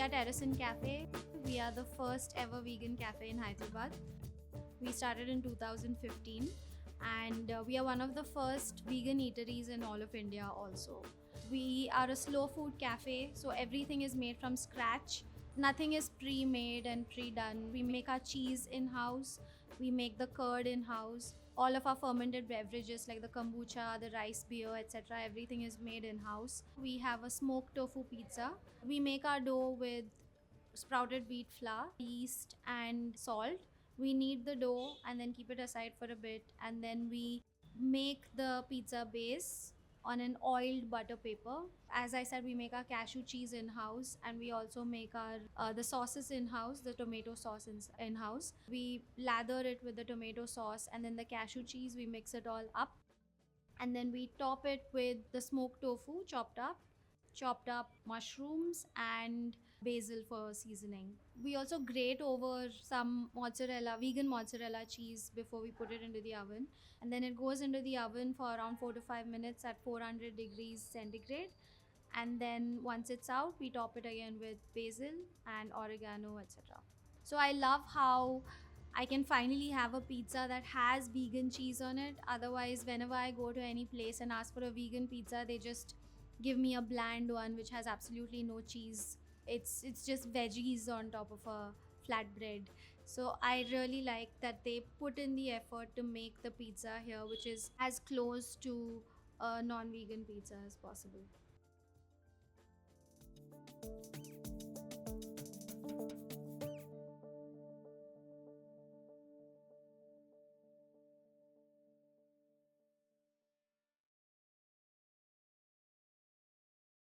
are Terrassen Cafe. We are the first ever vegan cafe in Hyderabad. We started in 2015 and we are one of the first vegan eateries in all of India also. We are a slow food cafe, so everything is made from scratch. Nothing is pre-made and pre-done. We make our cheese in-house, we make the curd in-house. All of our fermented beverages like the kombucha, the rice beer, etc., everything is made in-house. We have a smoked tofu pizza. We make our dough with sprouted wheat flour, yeast and salt. We knead the dough and then keep it aside for a bit, and then we make the pizza base on an oiled butter paper. As I said, we make our cashew cheese in-house, and we also make our the sauces in-house, the tomato sauce in-house. We lather it with the tomato sauce and then the cashew cheese, we mix it all up. And then we top it with the smoked tofu chopped up mushrooms and basil for seasoning. We also grate over some vegan mozzarella cheese before we put it into the oven. And then it goes into the oven for around 4 to 5 minutes at 400 degrees centigrade. And then once it's out, we top it again with basil and oregano, etc. So I love how I can finally have a pizza that has vegan cheese on it. Otherwise, whenever I go to any place and ask for a vegan pizza, they just give me a bland one which has absolutely no cheese. It's just veggies on top of a flatbread. So I really like that they put in the effort to make the pizza here, which is as close to a non-vegan pizza as possible.